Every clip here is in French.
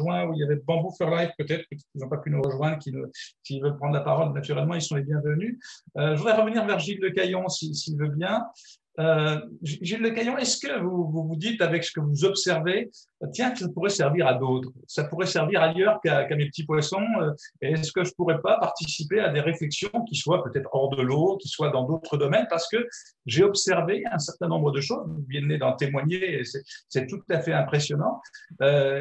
rejoint, où il y avait Bamboo for Life, peut-être qu'ils n'ont pas pu nous rejoindre, qui veulent prendre la parole, naturellement, ils sont les bienvenus. Je voudrais revenir vers Gilles Lecaillon, s'il veut bien. Gilles Lecaillon, est-ce que vous dites, avec ce que vous observez, tiens, ça pourrait servir à d'autres, ça pourrait servir ailleurs qu'à mes petits poissons, est-ce que je ne pourrais pas participer à des réflexions qui soient peut-être hors de l'eau, qui soient dans d'autres domaines, parce que j'ai observé un certain nombre de choses, vous venez d'en témoigner, et c'est tout à fait impressionnant,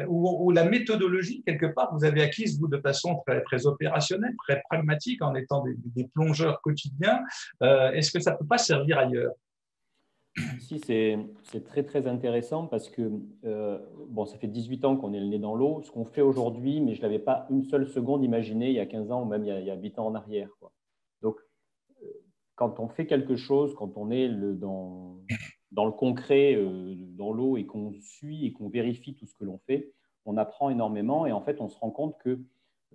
où la méthodologie, quelque part, vous avez acquise, vous, de façon très, très opérationnelle, très pragmatique, en étant des plongeurs quotidiens. Est-ce que ça ne peut pas servir ailleurs? Ici, c'est très, très intéressant parce que bon, ça fait 18 ans qu'on est le nez dans l'eau. Ce qu'on fait aujourd'hui, mais je ne l'avais pas une seule seconde imaginé il y a 15 ans ou même il y a 8 ans en arrière, quoi. Donc, quand on fait quelque chose, quand on est dans le concret, dans l'eau, et qu'on suit et qu'on vérifie tout ce que l'on fait, on apprend énormément et en fait, on se rend compte que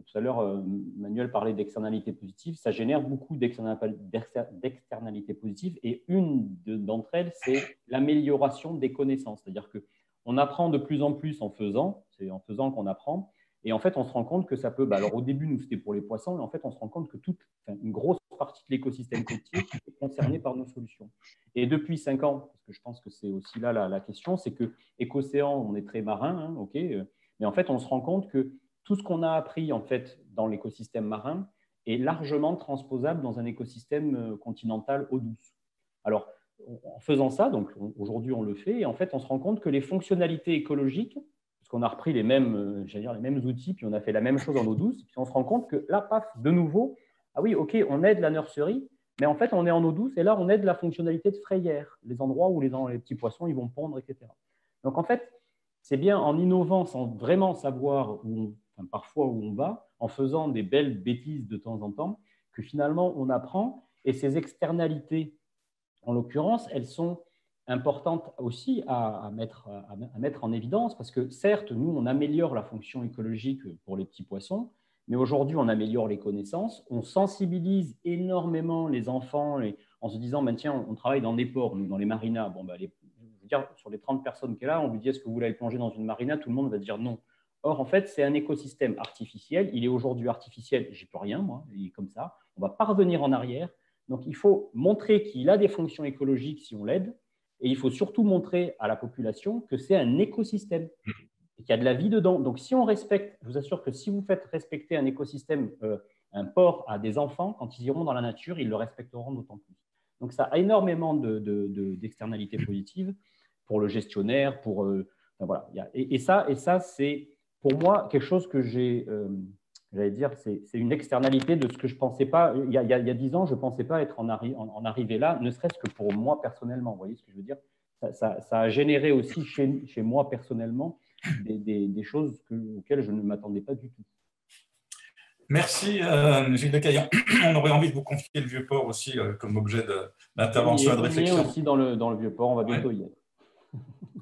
tout à l'heure, Manuel parlait d'externalités positives. Ça génère beaucoup d'externalités positives et une d'entre elles, c'est l'amélioration des connaissances. C'est-à-dire qu'on apprend de plus en plus en faisant, c'est en faisant qu'on apprend. Et en fait, on se rend compte que ça peut… alors au début, nous, c'était pour les poissons, mais en fait, on se rend compte que une grosse partie de l'écosystème côtier est concernée par nos solutions. Et depuis 5 ans, parce que je pense que c'est aussi là la question, c'est que Écocéan, on est très marin, hein, ok, mais en fait, on se rend compte que tout ce qu'on a appris en fait dans l'écosystème marin est largement transposable dans un écosystème continental eau douce. Alors, en faisant ça, donc aujourd'hui on le fait, et en fait on se rend compte que les fonctionnalités écologiques, parce qu'on a repris les mêmes, j'allais dire, les mêmes outils, puis on a fait la même chose en eau douce, puis on se rend compte que là, paf, de nouveau, ah oui, ok, on aide la nurserie, mais en fait on est en eau douce, et là on aide la fonctionnalité de frayère, les endroits où les petits poissons ils vont pondre, etc. Donc en fait, c'est bien en innovant sans vraiment savoir parfois où on va, en faisant des belles bêtises de temps en temps, que finalement on apprend. Et ces externalités, en l'occurrence, elles sont importantes aussi à mettre en évidence, parce que certes, nous, on améliore la fonction écologique pour les petits poissons, mais aujourd'hui, on améliore les connaissances, on sensibilise énormément les enfants en se disant, ben, tiens, on travaille dans des ports, nous, dans les marinas. Bon, ben, sur les 30 personnes qui sont là, on lui dit, est-ce que vous voulez aller plonger dans une marina? Tout le monde va dire non. Or, en fait, c'est un écosystème artificiel. Il est aujourd'hui artificiel. J'y peux rien, moi. Il est comme ça. On ne va pas revenir en arrière. Donc, il faut montrer qu'il a des fonctions écologiques si on l'aide. Et il faut surtout montrer à la population que c'est un écosystème et qu'il y a de la vie dedans. Donc, si on respecte, je vous assure que si vous faites respecter un écosystème, un port à des enfants, quand ils iront dans la nature, ils le respecteront d'autant plus. Donc, ça a énormément d'externalités positives pour le gestionnaire, voilà. Et ça, c'est pour moi quelque chose que j'allais dire, c'est une externalité de ce que je ne pensais pas. Il y a 10 ans, je ne pensais pas être en arrivé là, ne serait-ce que pour moi personnellement. Vous voyez ce que je veux dire? Ça a généré aussi chez moi personnellement des choses auxquelles je ne m'attendais pas du tout. Merci, Gilles Lecaillon. On aurait envie de vous confier le Vieux-Port aussi comme objet d'intervention et de réflexion. On y est aussi dans le Vieux-Port, on va bientôt y être.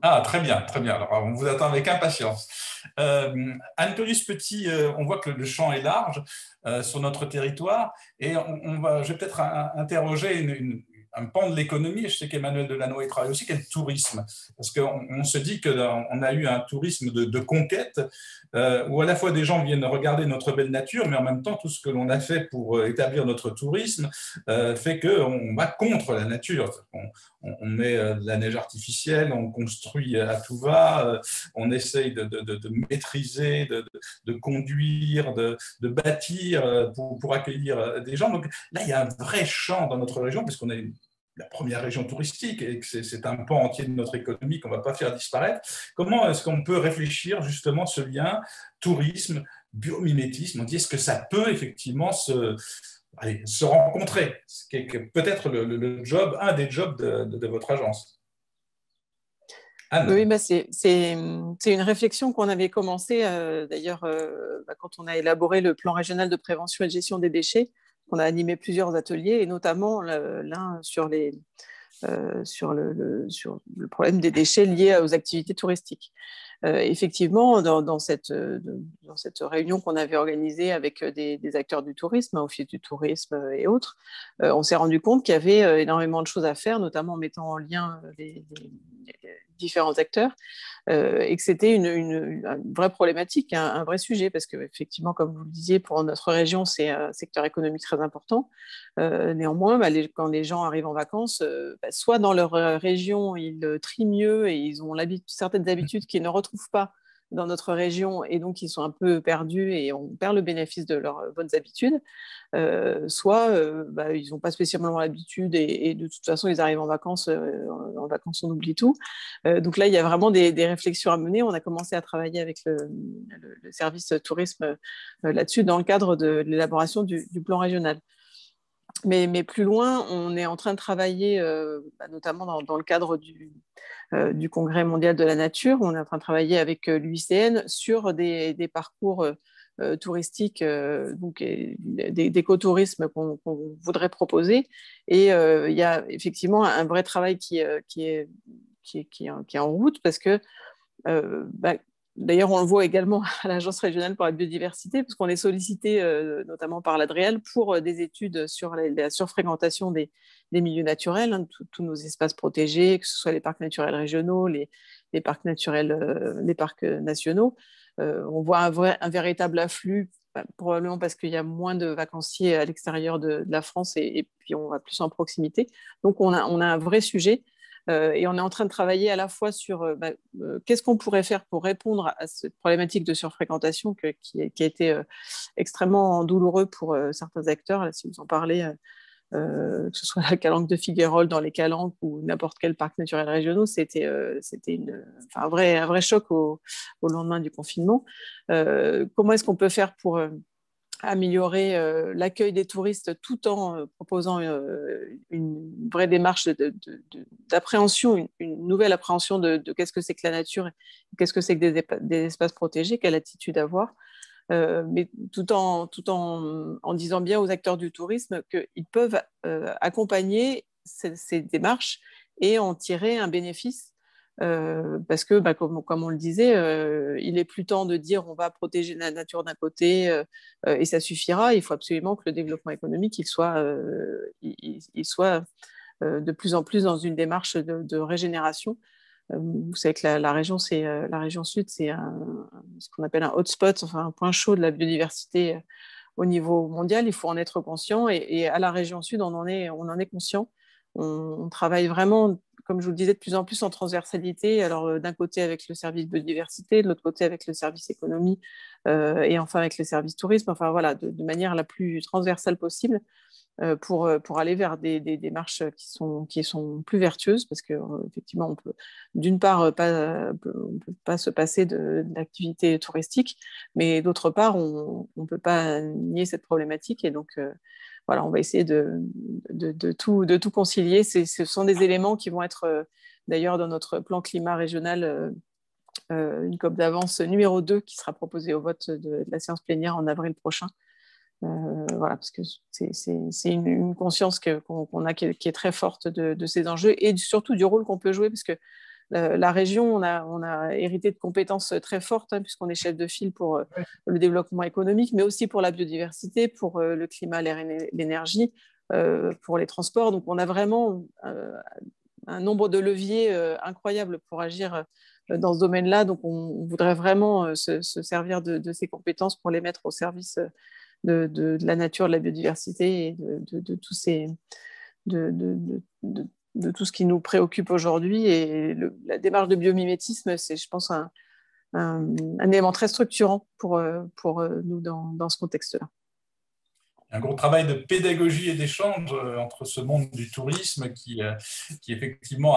Ah, très bien, très bien. Alors, on vous attend avec impatience. Anne-Claudius Petit, on voit que le champ est large sur notre territoire et je vais peut-être interroger un pan de l'économie. Je sais qu'Emmanuel Delannoy travaille aussi, qui est le tourisme. Parce qu'on se dit qu'on a eu un tourisme de conquête où à la fois des gens viennent regarder notre belle nature, mais en même temps, tout ce que l'on a fait pour établir notre tourisme fait qu'on va contre la nature. On met de la neige artificielle, on construit à tout va, on essaye de maîtriser, de conduire, de bâtir pour accueillir des gens. Donc là, il y a un vrai champ dans notre région, puisqu'on est la première région touristique et que c'est un pan entier de notre économie qu'on ne va pas faire disparaître. Comment est-ce qu'on peut réfléchir justement ce lien tourisme, biomimétisme? On dit, est-ce que ça peut effectivement se rencontrer, ce qui est peut-être un des jobs de votre agence. Anne. Oui, c'est une réflexion qu'on avait commencée d'ailleurs quand on a élaboré le plan régional de prévention et de gestion des déchets. On a animé plusieurs ateliers et notamment l'un sur le problème des déchets liés aux activités touristiques. Effectivement, dans cette réunion qu'on avait organisée avec des acteurs du tourisme, Office du tourisme et autres, on s'est rendu compte qu'il y avait énormément de choses à faire, notamment en mettant en lien différents acteurs, et que c'était une vraie problématique, un vrai sujet, parce qu'effectivement, comme vous le disiez, pour notre région, c'est un secteur économique très important. Néanmoins, quand les gens arrivent en vacances, soit dans leur région, ils trient mieux et ils ont certaines habitudes qu'ils ne retrouvent pas dans notre région, et donc ils sont un peu perdus et on perd le bénéfice de leurs bonnes habitudes. Soit ils n'ont pas spécialement l'habitude et de toute façon ils arrivent en vacances on oublie tout. Donc là il y a vraiment des réflexions à mener. On a commencé à travailler avec le service tourisme là-dessus dans le cadre de l'élaboration du plan régional. Mais plus loin, on est en train de travailler, notamment dans le cadre du Congrès mondial de la nature. On est en train de travailler avec l'UICN sur des parcours touristiques, donc d'écotourisme qu'on voudrait proposer. Et il y a effectivement un vrai travail qui est en route, parce que d'ailleurs, on le voit également à l'Agence régionale pour la biodiversité, parce qu'on est sollicité notamment par l'ADREAL pour des études sur la surfréquentation des milieux naturels, hein, tous nos espaces protégés, que ce soit les parcs naturels régionaux, les parcs naturels, les parcs nationaux. On voit un véritable afflux, probablement parce qu'il y a moins de vacanciers à l'extérieur de la France, et puis on va plus en proximité. Donc on a un vrai sujet. Et on est en train de travailler à la fois sur qu'est-ce qu'on pourrait faire pour répondre à cette problématique de surfréquentation qui a été extrêmement douloureux pour certains acteurs. Là, si vous en parlez, que ce soit la calanque de Figuerolles dans les Calanques ou n'importe quel parc naturel régional, c'était un vrai choc au lendemain du confinement. Comment est-ce qu'on peut faire pour améliorer l'accueil des touristes tout en proposant une vraie démarche d'appréhension, une nouvelle appréhension de qu'est-ce que c'est que la nature, qu'est-ce que c'est que des espaces protégés, quelle attitude avoir, mais tout en disant bien aux acteurs du tourisme qu'ils peuvent accompagner ces démarches et en tirer un bénéfice. Parce que, comme on le disait, il est plus temps de dire on va protéger la nature d'un côté et ça suffira. Il faut absolument que le développement économique il soit de plus en plus dans une démarche de régénération. Vous savez que la région sud, c'est ce qu'on appelle un hotspot, enfin un point chaud de la biodiversité au niveau mondial. Il faut en être conscient, et à la région sud, on en est conscient. On travaille vraiment, comme je vous le disais, de plus en plus en transversalité. Alors, d'un côté avec le service biodiversité, de l'autre côté avec le service économie, et enfin avec le service tourisme. Enfin voilà, de manière la plus transversale possible, pour aller vers des démarches qui sont plus vertueuses, parce que effectivement, on peut d'une part on peut pas se passer de l'activité touristique, mais d'autre part, on peut pas nier cette problématique, et donc voilà, on va essayer de tout concilier. Ce sont des éléments qui vont être d'ailleurs dans notre plan climat régional, une COP d'avance numéro 2 qui sera proposée au vote de la séance plénière en avril prochain. Voilà, parce que c'est une conscience qu'on a qui est très forte de ces enjeux, et surtout du rôle qu'on peut jouer, parce que la région, on a hérité de compétences très fortes, hein, puisqu'on est chef de file pour le développement économique, mais aussi pour la biodiversité, pour le climat, l'air et l'énergie, pour les transports. Donc on a vraiment un nombre de leviers incroyables pour agir dans ce domaine-là. Donc on voudrait vraiment se servir de ces compétences pour les mettre au service de la nature, de la biodiversité, et de tout ce qui nous préoccupe aujourd'hui. Et la démarche de biomimétisme, c'est, je pense, un élément très structurant pour nous dans ce contexte-là. Un gros travail de pédagogie et d'échange entre ce monde du tourisme qui effectivement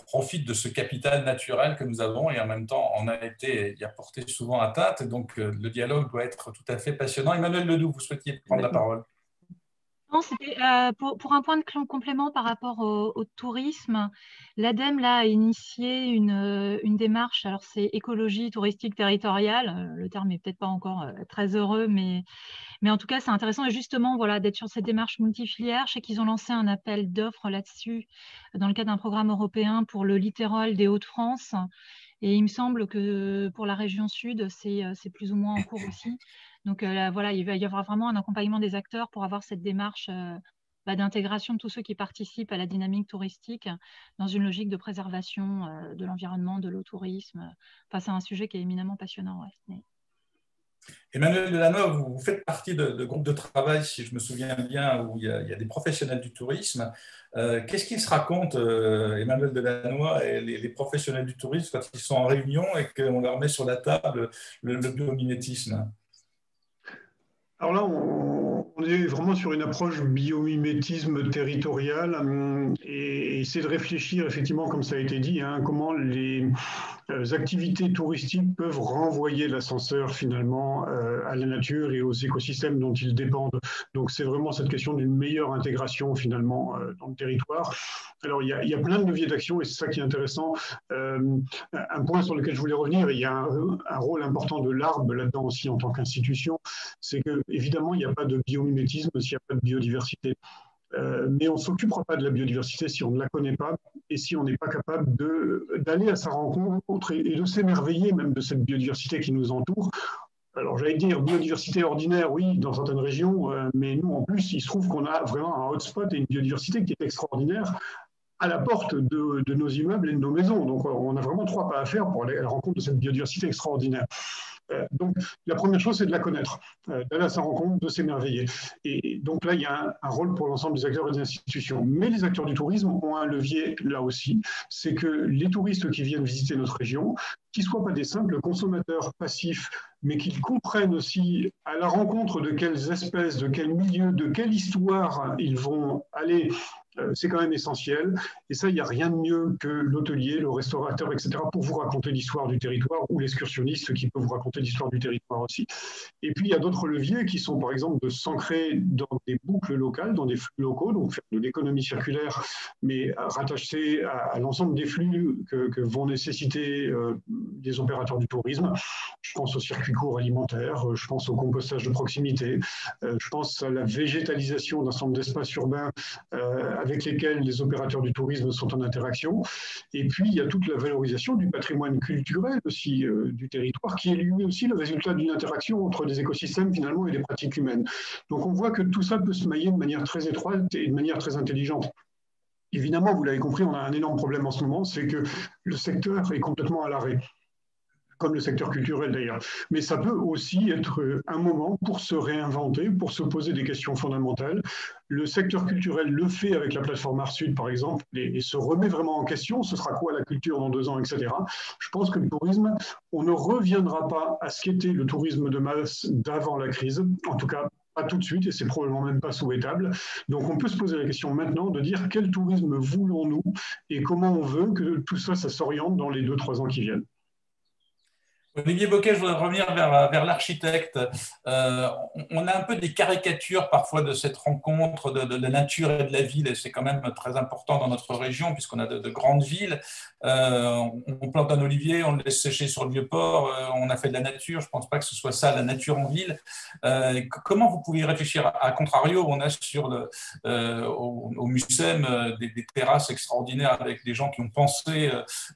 profite de ce capital naturel que nous avons, et en même temps y a porté souvent atteinte. Donc le dialogue doit être tout à fait passionnant. Emmanuel Ledoux, vous souhaitiez prendre la parole. Non, c'était pour un point de complément par rapport au tourisme. L'ADEME là, a initié une démarche, alors c'est écologie touristique territoriale, le terme n'est peut-être pas encore très heureux, mais en tout cas c'est intéressant, et justement voilà, d'être sur cette démarche multifilière. Je sais qu'ils ont lancé un appel d'offres là-dessus dans le cadre d'un programme européen pour le littoral des Hauts-de-France, et il me semble que pour la région sud, c'est plus ou moins en cours aussi. Donc voilà, il va y avoir vraiment un accompagnement des acteurs pour avoir cette démarche d'intégration de tous ceux qui participent à la dynamique touristique dans une logique de préservation de l'environnement, de l'eau-tourisme. Enfin, c'est un sujet qui est éminemment passionnant. Ouais. Emmanuel Delannoy, vous faites partie de groupes de travail, si je me souviens bien, où il y a des professionnels du tourisme. Qu'est-ce qu'ils se racontent, Emmanuel Delannoy et les professionnels du tourisme, quand ils sont en réunion et qu'on leur met sur la table le biomimétisme? Alors là, on est vraiment sur une approche biomimétisme territorial et essayer de réfléchir, effectivement, comme ça a été dit, comment les activités touristiques peuvent renvoyer l'ascenseur finalement à la nature et aux écosystèmes dont ils dépendent. Donc c'est vraiment cette question d'une meilleure intégration finalement dans le territoire. Alors il y a plein de leviers d'action et c'est ça qui est intéressant. Un point sur lequel je voulais revenir, il y a un rôle important de l'ARB là-dedans aussi en tant qu'institution, c'est que évidemment il n'y a pas de biomimétisme s'il n'y a pas de biodiversité. Mais on ne s'occupera pas de la biodiversité si on ne la connaît pas et si on n'est pas capable d'aller à sa rencontre et de s'émerveiller même de cette biodiversité qui nous entoure. Alors j'allais dire biodiversité ordinaire, oui, dans certaines régions, mais nous en plus, il se trouve qu'on a vraiment un hotspot et une biodiversité qui est extraordinaire à la porte de nos immeubles et de nos maisons. Donc on a vraiment 3 pas à faire pour aller à la rencontre de cette biodiversité extraordinaire. Donc, la première chose, c'est de la connaître, d'aller à sa rencontre, de s'émerveiller. Et donc là, il y a un rôle pour l'ensemble des acteurs et des institutions. Mais les acteurs du tourisme ont un levier là aussi, c'est que les touristes qui viennent visiter notre région, qu'ils ne soient pas des simples consommateurs passifs, mais qu'ils comprennent aussi à la rencontre de quelles espèces, de quels milieux, de quelle histoire ils vont aller. C'est quand même essentiel. Et ça, il n'y a rien de mieux que l'hôtelier, le restaurateur, etc., pour vous raconter l'histoire du territoire, ou l'excursionniste qui peut vous raconter l'histoire du territoire aussi. Et puis, il y a d'autres leviers qui sont, par exemple, de s'ancrer dans des boucles locales, dans des flux locaux, donc faire de l'économie circulaire, mais rattaché à l'ensemble des flux que vont nécessiter les opérateurs du tourisme. Je pense au circuit court alimentaire, je pense au compostage de proximité, je pense à la végétalisation d'un ensemble d'espaces urbains avec lesquels les opérateurs du tourisme sont en interaction. Et puis, il y a toute la valorisation du patrimoine culturel aussi du territoire, qui est lui aussi le résultat d'une interaction entre des écosystèmes finalement et des pratiques humaines. Donc, on voit que tout ça peut se mailler de manière très étroite et de manière très intelligente. Évidemment, vous l'avez compris, on a un énorme problème en ce moment, c'est que le secteur est complètement à l'arrêt, comme le secteur culturel d'ailleurs. Mais ça peut aussi être un moment pour se réinventer, pour se poser des questions fondamentales. Le secteur culturel le fait avec la plateforme Arsud, par exemple, et se remet vraiment en question. Ce sera quoi la culture dans 2 ans, etc. Je pense que le tourisme, on ne reviendra pas à ce qu'était le tourisme de masse d'avant la crise, en tout cas pas tout de suite, et c'est probablement même pas souhaitable. Donc on peut se poser la question maintenant de dire quel tourisme voulons-nous et comment on veut que tout ça, ça s'oriente dans les 2-3 ans qui viennent. Olivier Bocquet, je voudrais revenir vers l'architecte. On a un peu des caricatures parfois de cette rencontre de la nature et de la ville, et c'est quand même très important dans notre région, puisqu'on a de grandes villes. On plante un olivier, on le laisse sécher sur le Vieux-Port, on a fait de la nature. Je ne pense pas que ce soit ça, la nature en ville. Comment vous pouvez réfléchir à contrario? On a au Mucem des terrasses extraordinaires avec des gens qui ont pensé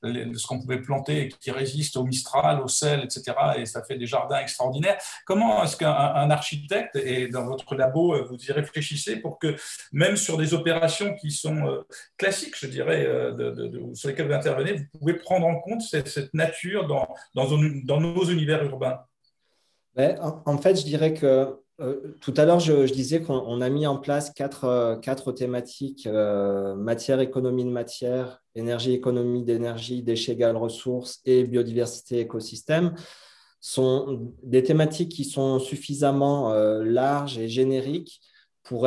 ce qu'on pouvait planter et qui résistent au Mistral, au sel, etc. Et ça fait des jardins extraordinaires. Comment est-ce qu'un architecte, et dans votre labo, vous y réfléchissez pour que, même sur des opérations qui sont classiques, je dirais, sur lesquelles vous intervenez, vous pouvez prendre en compte cette nature dans nos univers urbains? En fait, je dirais que tout à l'heure, je disais qu'on a mis en place quatre thématiques, matière, économie de matière, énergie, économie d'énergie, déchets égales ressources et biodiversité, écosystème. Sont des thématiques qui sont suffisamment larges et génériques pour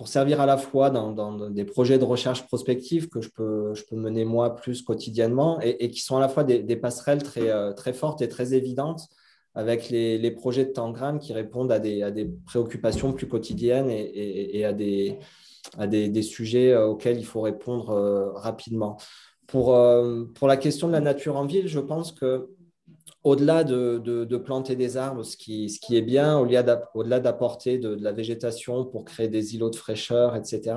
servir à la fois dans des projets de recherche prospective que je peux mener moi plus quotidiennement et qui sont à la fois des passerelles très fortes et très évidentes avec les projets de Tangram qui répondent à des préoccupations plus quotidiennes et à des sujets auxquels il faut répondre rapidement. Pour la question de la nature en ville, je pense que au-delà de planter des arbres, ce qui est bien, au-delà d'apporter de la végétation pour créer des îlots de fraîcheur, etc.,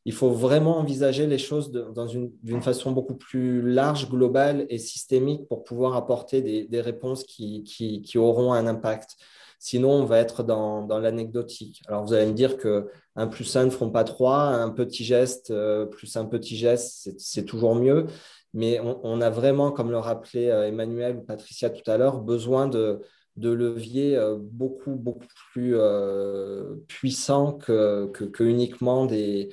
il faut vraiment envisager les choses d'une façon beaucoup plus large, globale et systémique pour pouvoir apporter des réponses qui auront un impact. Sinon, on va être dans l'anecdotique. Alors, vous allez me dire qu'un plus un ne feront pas trois, un petit geste plus un petit geste, c'est toujours mieux. Mais on a vraiment, comme le rappelait Emmanuel ou Patricia tout à l'heure, besoin de leviers beaucoup plus puissants que uniquement des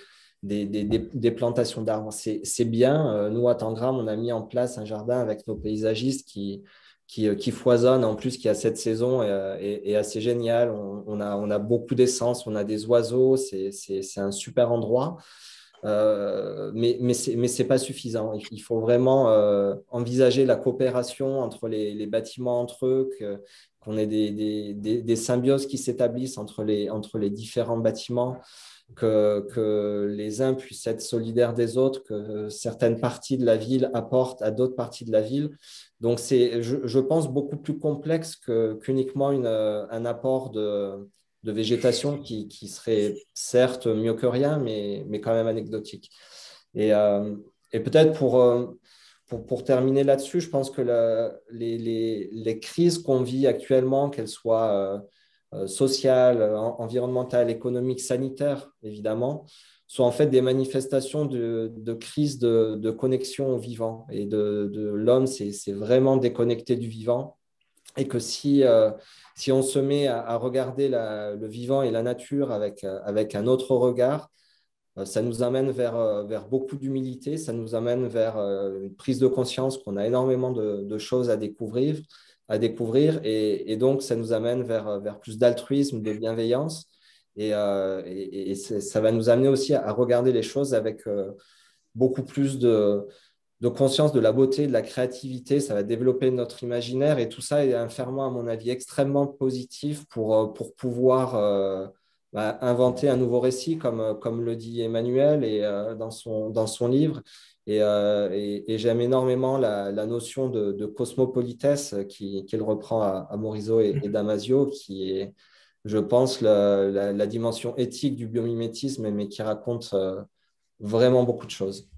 plantations d'arbres. C'est bien. Nous, à Tangram, on a mis en place un jardin avec nos paysagistes qui foisonne, en plus, qui a cette saison est assez génial. On a beaucoup d'essence, on a des oiseaux, c'est un super endroit. Mais ce n'est pas suffisant. Il faut vraiment envisager la coopération entre les bâtiments entre eux, qu'on ait des symbioses qui s'établissent entre les différents bâtiments, que les uns puissent être solidaires des autres, que certaines parties de la ville apportent à d'autres parties de la ville. Donc, je pense, beaucoup plus complexe qu'uniquement un apport de végétation qui serait certes mieux que rien, mais quand même anecdotique. Et peut-être pour terminer là-dessus, je pense que les crises qu'on vit actuellement, qu'elles soient sociales, environnementales, économiques, sanitaires, évidemment, sont en fait des manifestations de crise de connexion au vivant. Et de l'homme, c'est vraiment déconnecté du vivant. Et que si on se met à regarder le vivant et la nature avec un autre regard, ça nous amène vers beaucoup d'humilité, ça nous amène vers une prise de conscience qu'on a énormément de choses à découvrir, et donc ça nous amène vers plus d'altruisme, de bienveillance, et ça va nous amener aussi à regarder les choses avec beaucoup plus de conscience de la beauté, de la créativité. Ça va développer notre imaginaire, et tout ça est un ferment, à mon avis, extrêmement positif pour pouvoir inventer un nouveau récit, comme le dit Emmanuel dans son livre. Et j'aime énormément la notion de cosmopolitesse qu'il reprend à Morisot et Damasio, qui est, je pense, la dimension éthique du biomimétisme, mais qui raconte vraiment beaucoup de choses.